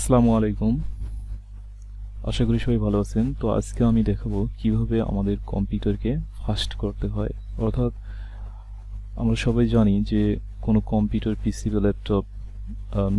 আসসালামু আলাইকুম। আশা করি সবাই ভালো আছেন। তো আজকে আমি দেখাবো কিভাবে আমাদের কম্পিউটারকে ফাস্ট করতে হয়। অর্থাৎ আমরা সবাই জানি যে কোনো কম্পিউটার, পিসি বা ল্যাপটপ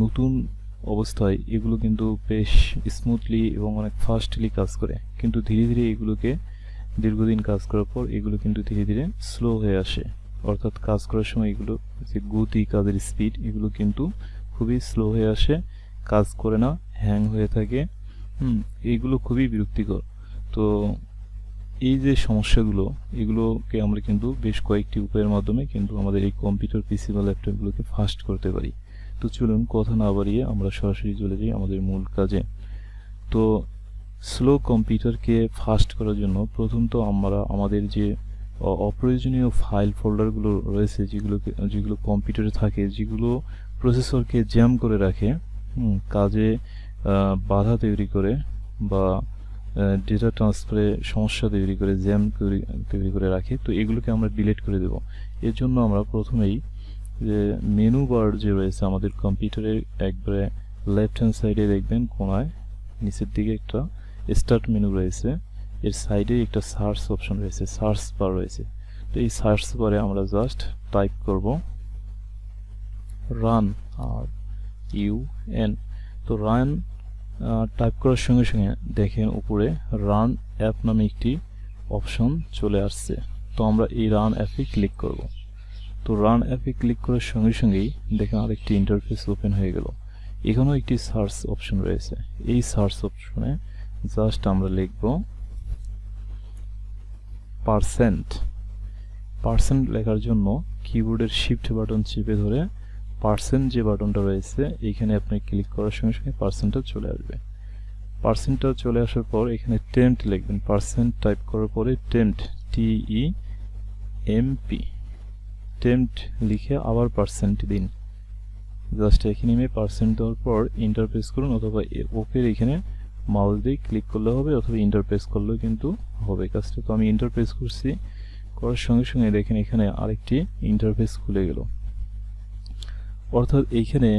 নতুন অবস্থায় এগুলো কিন্তু বেশ স্মুথলি এবং অনেক ফাস্টলি কাজ করে, কিন্তু ধীরে ধীরে এগুলোকে দীর্ঘদিন কাজ করার পর এগুলো কিন্তু ধীরে ধীরে স্লো হয়ে আসে। অর্থাৎ কাজ করার সময় এগুলো যে গতি, কাজের স্পিড, এগুলো কিন্তু খুবই স্লো হয়ে আসে, কাজ করে না, হ্যাং হয়ে থাকে। এইগুলো খুবই বিরক্তিকর। তো এই যে সমস্যাগুলো, এগুলোকে আমরা কিন্তু বেশ কয়েকটি উপায়ের মাধ্যমে কিন্তু আমাদের এই কম্পিউটার, পিসি বা ল্যাপটপগুলোকে ফাস্ট করতে পারি। তো চলুন কথা না বাড়িয়ে আমরা সরাসরি চলে যাই আমাদের মূল কাজে। তো স্লো কম্পিউটারকে ফাস্ট করার জন্য প্রথম তো আমরা আমাদের যে অপ্রয়োজনীয় ফাইল ফোল্ডারগুলো রয়েছে, যেগুলো কম্পিউটারে থাকে, যেগুলো প্রসেসরকে জ্যাম করে রাখে, কাজে বাধা তৈরি করে বা ডেটা ট্রান্সফারে সমস্যা তৈরি করে, জ্যাম তৈরি করে রাখে, তো এগুলোকে আমরা ডিলিট করে দেব। এর জন্য আমরা প্রথমেই যে মেনু বার যে রয়েছে আমাদের কম্পিউটারের একবারে লেফট হ্যান্ড সাইডে দেখবেন কোনায় নিচের দিকে একটা স্টার্ট মেনু রয়েছে, এর সাইডে একটা সার্চ অপশন রয়েছে, সার্চ বার রয়েছে। তো এই সার্চ বারে আমরা জাস্ট টাইপ করব রান, আর UN। তো রান টাইপ করার সঙ্গে সঙ্গে দেখেন উপরে রান অ্যাপ নামে একটি অপশন চলে আসছে। তো আমরা এই রান অ্যাপে ক্লিক করব। তো রান অ্যাপে ক্লিক করার সঙ্গে সঙ্গেই দেখেন আরেকটি ইন্টারফেস ওপেন হয়ে গেল। এখানেও একটি সার্চ অপশন রয়েছে। এই সার্চ অপশনে জাস্ট আমরা লিখব পার্সেন্ট লেখার জন্য কিবোর্ডের শিফট বাটন চেপে ধরে পার্সেন্ট যে বাটনটা রয়েছে এইখানে আপনি ক্লিক করার সঙ্গে সঙ্গে পার্সেন্টটা চলে আসবে। পার্সেন্টটা চলে আসার পর এখানে টেম্পট লিখবেন। পার্সেন্ট টাইপ করার পরে টেম্পট, TEMP, টেম্পট লিখে আবার পার্সেন্ট দিন। জাস্ট এখানে নেমে পার্সেন্ট দেওয়ার পর ইন্টারপ্রেস করুন, অথবা ওকে এখানে মাউস দিয়ে ক্লিক করলে হবে, অথবা ইন্টারপ্রেস করলেও কিন্তু হবে কাজটা। তো আমি ইন্টারপ্রেস করছি, করার সঙ্গে সঙ্গে দেখেন এখানে আরেকটি ইন্টারফেস খুলে গেল। অর্থাৎ এইখানে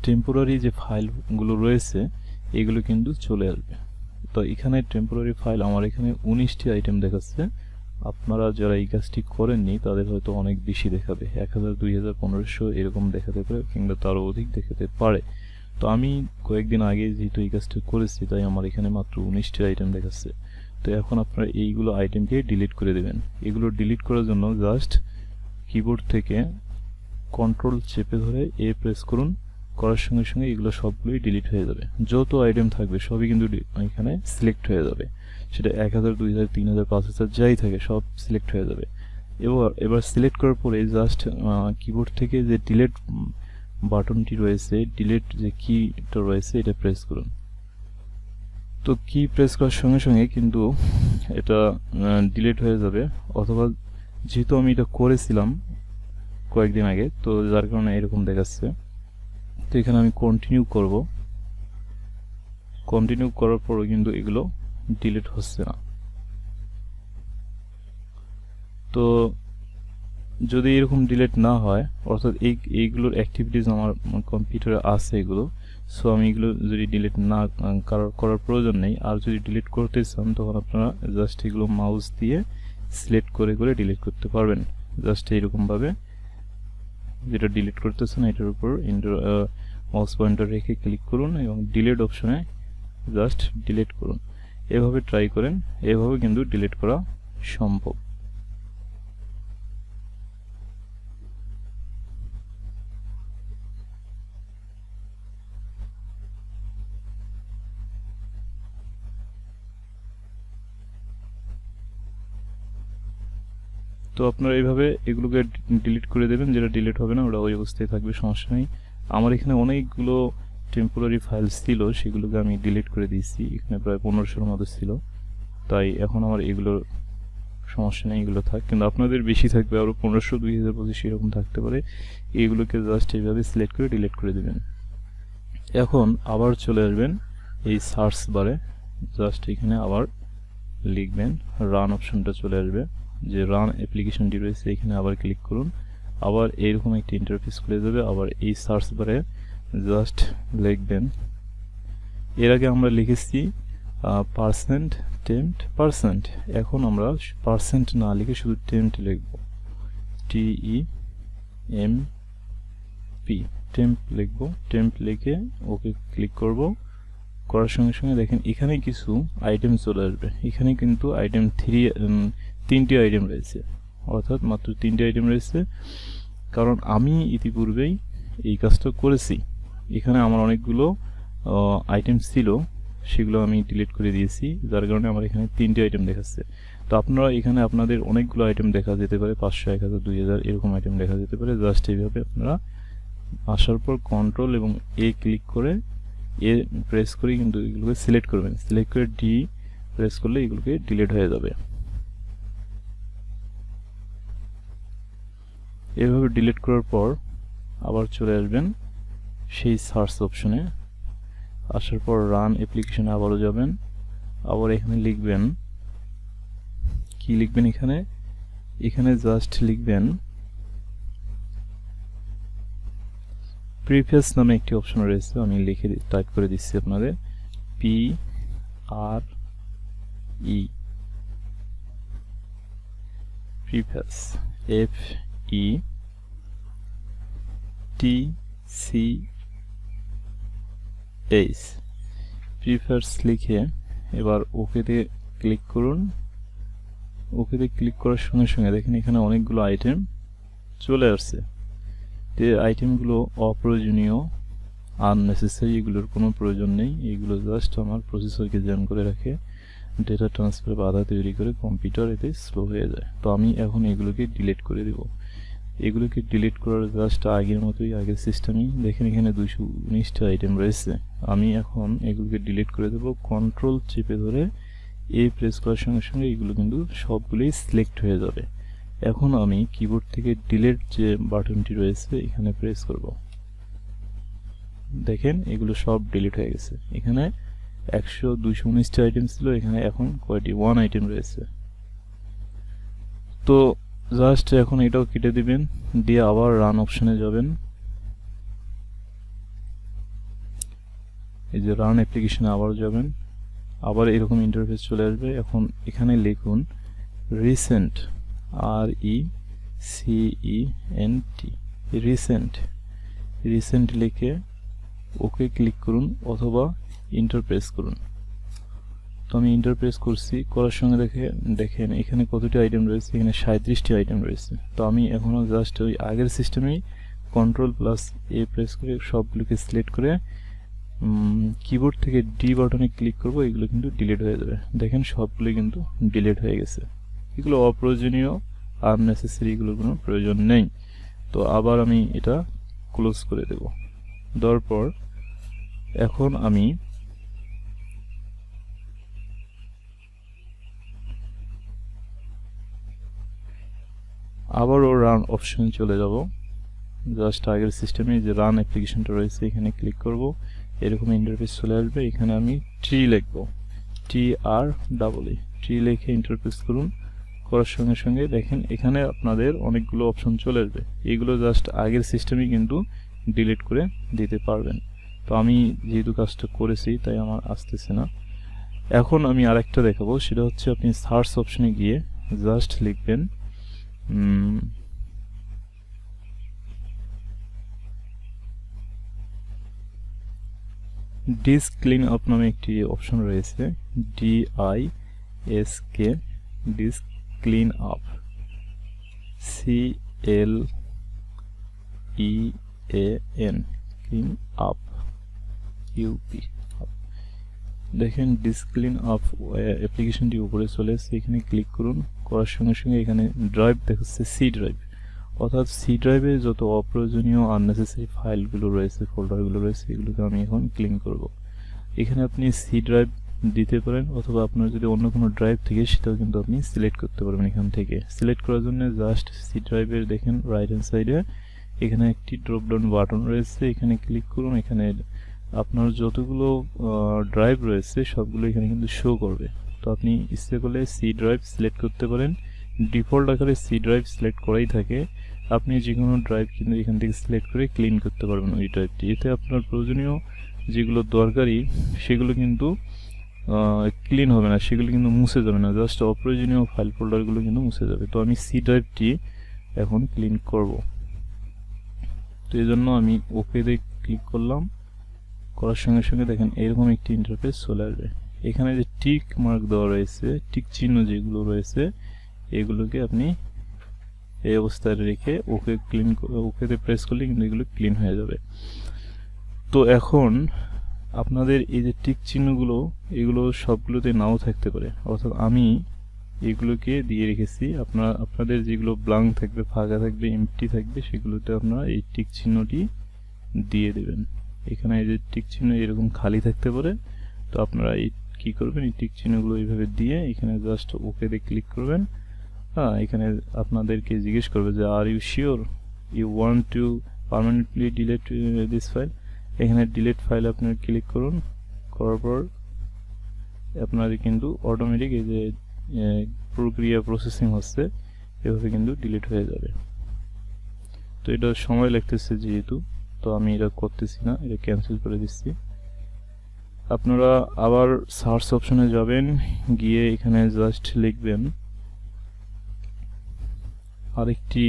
টেম্পোরারি যে ফাইলগুলো রয়েছে এগুলো কিন্তু চলে আসবে। তো এখানে টেম্পোরারি ফাইল আমার এখানে 19টি আইটেম দেখাচ্ছে। আপনারা যারা এই কাজটি করেননি তাদের হয়তো অনেক বেশি দেখাবে, 1000, 2000, 1500 এরকম দেখাতে পারে, কিংবা তারও অধিক দেখাতে পারে। তো আমি কয়েকদিন আগে যেহেতু এই কাজটা করেছি, তাই আমার এখানে মাত্র 19টি আইটেম দেখাচ্ছে। তো এখন আপনারা এইগুলো আইটেমকে ডিলিট করে দেবেন। এগুলো ডিলিট করার জন্য জাস্ট কিবোর্ড থেকে কন্ট্রোল চেপে ধরে A প্রেস করুন, করার সঙ্গে সঙ্গে এগুলো সবগুলোই ডিলিট হয়ে যাবে। যত আইটেম থাকবে সবই কিন্তু এখানে সিলেক্ট হয়ে যাবে। সেটা 1000, 2000, 3000, 5000 যাই থাকে সব সিলেক্ট হয়ে যাবে। এবার সিলেক্ট করার পরে জাস্ট কিবোর্ড থেকে যে ডিলিট বাটনটি রয়েছে, ডিলিট যে কিটা রয়েছে, এটা প্রেস করুন। তো কি প্রেস করার সঙ্গে সঙ্গে কিন্তু এটা ডিলিট হয়ে যাবে। অথবা যেহেতু আমি এটা করেছিলাম কয়েকদিন আগে, তো যার কারণে এরকম দেখাচ্ছে। তো এখানে আমি কন্টিনিউ করব। কন্টিনিউ করার পরও কিন্তু এগুলো ডিলিট হচ্ছে না। তো যদি এরকম ডিলিট না হয়, অর্থাৎ এইগুলোর অ্যাক্টিভিটিস আমার কম্পিউটারে আছে এগুলো, সো আমি এগুলো যদি ডিলিট না করার প্রয়োজন নেই, আর যদি ডিলিট করতে চান তখন আপনারা জাস্ট এগুলো মাউস দিয়ে সিলেক্ট করে করে ডিলিট করতে পারবেন। জাস্ট এইরকমভাবে যেটা ডিলিট করতেছেন এটার উপর মাউস পয়েন্টার রেখে ক্লিক করুন এবং ডিলিট অপশনে জাস্ট ডিলিট করুন। এভাবে ট্রাই করেন, এভাবে কিন্তু ডিলিট করা সম্ভব। তো আপনারা এইভাবে এগুলোকে ডিলিট করে দেবেন। যেটা ডিলিট হবে না ওটা ওই অবস্থায় থাকবে, সমস্যা নেই। আমার এখানে অনেকগুলো টেম্পোরারি ফাইল ছিল, সেগুলোকে আমি ডিলিট করে দিয়েছি। এখানে প্রায় 1500-র মতো ছিল, তাই এখন আমার এগুলোর সমস্যা নেই, এগুলো থাক। কিন্তু আপনাদের বেশি থাকবে, আরও 1500, 2000, 2500 এরকম থাকতে পারে। এইগুলোকে জাস্ট এইভাবে সিলেক্ট করে ডিলিট করে দেবেন। এখন আবার চলে আসবেন এই সার্চ বারে, জাস্ট এখানে আবার লিখবেন রান, অপশনটা চলে আসবে। যে রান অ্যাপ্লিকেশনটি রয়েছে এখানে আবার ক্লিক করুন। আবার এইরকম একটি ইন্টারফেস খুলে যাবে। আবার এই সার্চ বারে জাস্ট লিখবেন এর আগে আমরা লিখেছি পার্সেন্ট টেম্প পার্সেন্ট, এখন আমরা পার্সেন্ট না লিখে শুধু টেম্প লিখব, TEMP, টেম্প লিখব। টেম্প লিখে ওকে ক্লিক করব। করার সঙ্গে সঙ্গে দেখেন এখানে কিছু আইটেম চলে আসবে। এখানে কিন্তু আইটেম 3টি আইটেম রয়েছে, অর্থাৎ মাত্র 3টি আইটেম রয়েছে, কারণ আমি ইতিপূর্বেই এই কাজটা করেছি। এখানে আমার অনেকগুলো আইটেম ছিল, সেগুলো আমি ডিলিট করে দিয়েছি, যার কারণে আমার এখানে 3টি আইটেম দেখাচ্ছে। তো আপনারা এখানে আপনাদের অনেকগুলো আইটেম দেখা যেতে পারে, 500, 1000, 2000 এরকম আইটেম দেখা যেতে পারে। জাস্ট এইভাবে আপনারা আসার পর কন্ট্রোল এবং এ ক্লিক করে এ প্রেস করে কিন্তু এগুলোকে সিলেক্ট করবেন। সিলেক্ট করে ডি প্রেস করলে এগুলোকে ডিলিট হয়ে যাবে। এভাবে ডিলিট করার পর আবার চলে আসবেন সেই সার্চ অপশনে। আসার পর রান অ্যাপ্লিকেশনে আবারও যাবেন। আবার এখানে লিখবেন, কি লিখবেন এখানে জাস্ট লিখবেন প্রিভিয়াস নামে একটি অপশন রয়েছে, আমি লিখে টাইপ করে দিচ্ছি আপনাদের, PRE প্রিভিয়াস, FETCH প্রিভিয়াস লিখে এবার ওকেতে ক্লিক করুন। ওকেতে ক্লিক করার সঙ্গে সঙ্গে দেখেন এখানে অনেকগুলো আইটেম চলে আসছে। যে আইটেমগুলো অপ্রয়োজনীয়, আননেসেসারি, এগুলোর কোনো প্রয়োজন নেই। এগুলো জাস্ট আমার প্রসেসরকে জ্যাম করে রাখে, ডেটা ট্রান্সফার বাধা তৈরি করে কম্পিউটার এতে স্লো হয়ে যায়। তো আমি এখন এগুলোকে ডিলিট করে দেব। এগুলোকে ডিলিট করার জাস্ট আগের মতোই, আগের সিস্টেমই। দেখেন এখানে 219টা আইটেম রয়েছে। আমি এখন এগুলোকে ডিলিট করে দেব। কন্ট্রোল চেপে ধরে এ প্রেস করার সঙ্গে সঙ্গে এগুলো কিন্তু সবগুলোই সিলেক্ট হয়ে যাবে। এখন আমি কিবোর্ড থেকে ডিলিট যে বাটনটি রয়েছে এখানে প্রেস করব। দেখেন এগুলো সব ডিলিট হয়ে গেছে। এখানে 219টা আইটেম ছিল, এখানে এখন কয়টি 1 আইটেম রয়েছে। তো জাস্ট এখন এটাও কেটে দিবেন, দিয়ে আবার রান অপশনে যাবেন। এই যে রান অ্যাপ্লিকেশনে আবার যাবেন, আবার এরকম ইন্টারফেস চলে আসবে। এখন এখানে লিখুন রিসেন্ট, RECENT, রিসেন্ট লিখে ওকে ক্লিক করুন অথবা ইন্টার প্রেস করুন। তো আমি ইন্টার প্রেস করছি, করার সঙ্গে দেখেন এখানে কতটি আইটেম রয়েছে, এখানে 37টি আইটেম রয়েছে। তো আমি এখনও জাস্ট ওই আগের সিস্টেমেই কন্ট্রোল প্লাস এ প্রেস করে সবগুলোকে সিলেক্ট করে কিবোর্ড থেকে ডি বাটনে ক্লিক করব, এগুলো কিন্তু ডিলিট হয়ে যাবে। দেখেন সবগুলো কিন্তু ডিলিট হয়ে গেছে। এগুলো অপ্রয়োজনীয়, আননেসেসারি, এগুলোর কোনো প্রয়োজন নেই। তো আবার আমি এটা ক্লোজ করে দেব। দেওয়ার পর এখন আমি আবারও রান অপশনে চলে যাব। জাস্ট আগের সিস্টেমে যে রান অ্যাপ্লিকেশনটা রয়েছে এখানে ক্লিক করব, এরকম ইন্টারফেস চলে আসবে। এখানে আমি ট্রি লিখব, ট্রি লিখে ইন্টারফেস করুন। করার সঙ্গে সঙ্গে দেখেন এখানে আপনাদের অনেকগুলো অপশন চলে আসবে। এইগুলো জাস্ট আগের সিস্টেমে কিন্তু ডিলিট করে দিতে পারবেন। তো আমি যেহেতু কাজটা করেছি তাই আমার আসতেছে না। এখন আমি আরেকটা দেখাবো, সেটা হচ্ছে আপনি সার্চ অপশনে গিয়ে জাস্ট লিখবেন ডিস্ক ক্লিন আপ নামে একটি অপশন রয়েছে, DISK, disk clean up, CLEAN, clean up, UP। দেখেন ডিস্ক ক্লিন আপ অ্যাপ্লিকেশনটি উপরে চলে এসেছে, এখানে ক্লিক করুন। করার সঙ্গে সঙ্গে এখানে ড্রাইভ দেখাচ্ছে, সি ড্রাইভ, অর্থাৎ সি ড্রাইভে যত অপ্রয়োজনীয় আননেসেসারি ফাইলগুলো রয়েছে, ফোল্ডারগুলো রয়েছে, এগুলোকে আমি এখন ক্লিন করব। এখানে আপনি সি ড্রাইভ দিতে পারেন, অথবা আপনার যদি অন্য কোনো ড্রাইভ থেকে সেটাও কিন্তু আপনি সিলেক্ট করতে পারবেন। এখান থেকে সিলেক্ট করার জন্য জাস্ট সি ড্রাইভের দেখেন রাইট হ্যান্ড সাইডে এখানে একটি ড্রপ ডাউন বাটন রয়েছে, এখানে ক্লিক করুন। এখানে আপনার যতগুলো ড্রাইভ রয়েছে সবগুলো এখানে কিন্তু শো করবে। তো আপনি ইচ্ছে করলে সি ড্রাইভ সিলেক্ট করতে পারেন। ডিফল্ট আকারে সি ড্রাইভ সিলেক্ট করাই থাকে। আপনি যে কোনো ড্রাইভ কিন্তু এখান থেকে সিলেক্ট করে ক্লিন করতে পারবেন ওই ড্রাইভটি। এতে আপনার প্রয়োজনীয় যেগুলো দরকারি সেগুলো কিন্তু ক্লিন হবে না, সেগুলো কিন্তু মুছে যাবে না, জাস্ট অপ্রয়োজনীয় ফাইল ফোল্ডারগুলো কিন্তু মুছে যাবে। তো আমি সি ড্রাইভটি এখন ক্লিন করব। তো এই জন্য আমি ওকেতে ক্লিক করলাম, করার সঙ্গে সঙ্গে দেখেন এরকম একটি ইন্টারফেস চলে আসবে। এখানে যে টিক মার্ক দেওয়া রয়েছে, টিক চিহ্ন যেগুলো রয়েছে, এগুলোকে আপনি এই অবস্থায় রেখে ওকেতে প্রেস করলে কিন্তু এগুলো ক্লিন হয়ে যাবে। তো এখন আপনাদের এই যে টিক চিহ্নগুলো, এগুলো সবগুলোতে নাও থাকতে পারে, অর্থাৎ আমি এগুলোকে দিয়ে রেখেছি। আপনাদের যেগুলো ব্ল্যাঙ্ক থাকবে, ফাঁকা থাকবে, এমটি থাকবে, সেগুলোতে আপনারা এই টিক চিহ্নটি দিয়ে দেবেন। এখানে এই যে টিক চিহ্ন এরকম খালি থাকতে পারে, তো আপনারা এই কি করবেন, এই টিক চিহ্নগুলো এইভাবে দিয়ে এখানে জাস্ট ওকেতে ক্লিক করবেন। হ্যাঁ, এখানে আপনাদেরকে জিজ্ঞেস করবে যে are you sure you want to permanently delete this file. এখানে ডিলিট ফাইল আপনারা ক্লিক করুন, করার পর আপনাদের কিন্তু অটোমেটিক এই যে প্রক্রিয়া প্রসেসিং হচ্ছে, এভাবে কিন্তু ডিলিট হয়ে যাবে। তো এটা সময় লাগতেছে যেহেতু, তো আমি এটা করতেছি না, এটা ক্যান্সেল করে দিচ্ছি। আপনারা আবার সার্চ অপশনে যাবেন, গিয়ে এখানে জাস্ট লিখবেন আরেকটি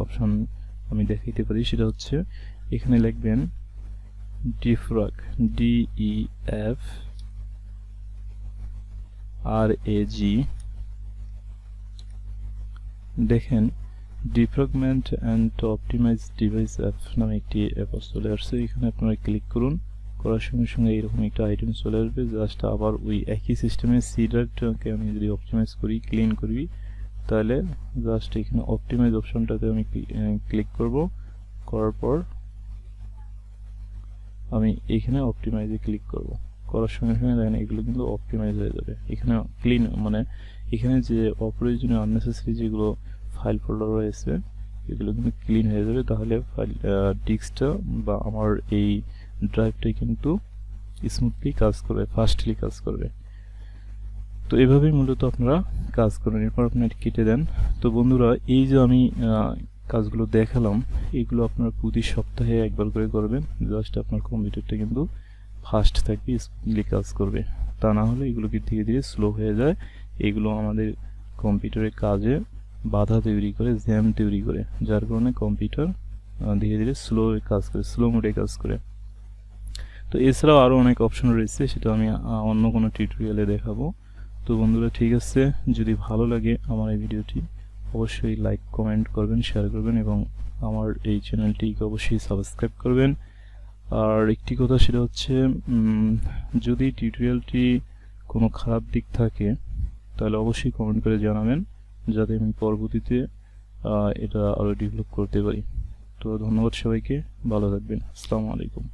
অপশন আমি দেখাইতে পারি, সেটা হচ্ছে এখানে লিখবেন ডিফ্রাগ, DEFRAG। দেখেন defragment and optimise device app নামে একটি অ্যাপ চলে আসছে। এখানে আপনারা ক্লিক করুন, করার সঙ্গে সঙ্গে এরকম একটা আইটেম চলে আসবে। জাস্ট আবার ওই একই সিস্টেমে সি ড্রাইভটাকে আমি যদি অপটিমাইজ করি, ক্লিন করি, তাহলে জাস্ট এখানে অপটিমাইজ অপশনটাতে আমি ক্লিক করব। করার পর আমি এখানে অপটিমাইজে ক্লিক করব, করার সঙ্গে সঙ্গে দেখেন এগুলো কিন্তু অপটিমাইজ হয়ে যাবে। এখানে ক্লিন মানে এখানে যে অপ্রয়োজনীয় আননেসেসারি যেগুলো ফাইল ফোল্ডার রয়েছে, এগুলো কিন্তু ক্লিন হয়ে যাবে। তাহলে ফাইল ডিস্কটা বা আমার এই ড্রাইভটাই কিন্তু স্মুথলি কাজ করবে, ফাস্টলি কাজ করবে। তো এভাবেই মূলত আপনারা কাজ করেন, এরপর আপনার কেটে দেন। তো বন্ধুরা, এই যে আমি কাজগুলো দেখালাম, এগুলো আপনারা প্রতি সপ্তাহে একবার করে করবেন, জাস্ট আপনার কম্পিউটারটা কিন্তু ফাস্ট থাকবে, স্মুথলি কাজ করবে। তা না হলে এগুলো কি ধীরে ধীরে স্লো হয়ে যায়। এগুলো আমাদের কম্পিউটারের কাজে বাধা তৈরি করে, জ্যাম তৈরি করে, যার কারণে কম্পিউটার ধীরে ধীরে স্লো কাজ করে, স্লো মোডে কাজ করে। তো এছাড়াও আরও অনেক অপশন রয়েছে, সেটা আমি অন্য কোনো টিউটোরিয়ালে দেখাবো। তো বন্ধুরা, ঠিক আছে, যদি ভালো লাগে আমার এই ভিডিওটি, অবশ্যই লাইক, কমেন্ট করবেন, শেয়ার করবেন এবং আমার এই চ্যানেলটিকে অবশ্যই সাবস্ক্রাইব করবেন। আর একটি কথা, সেটা হচ্ছে যদি টিউটোরিয়ালটি কোনো খারাপ দিক থাকে তাহলে অবশ্যই কমেন্ট করে জানাবেন, যাতে আমি পরবর্তীতে এটা আরও ডেভেলপ করতে পারি। তো ধন্যবাদ সবাইকে, ভালো থাকবেন, আসসালামু আলাইকুম।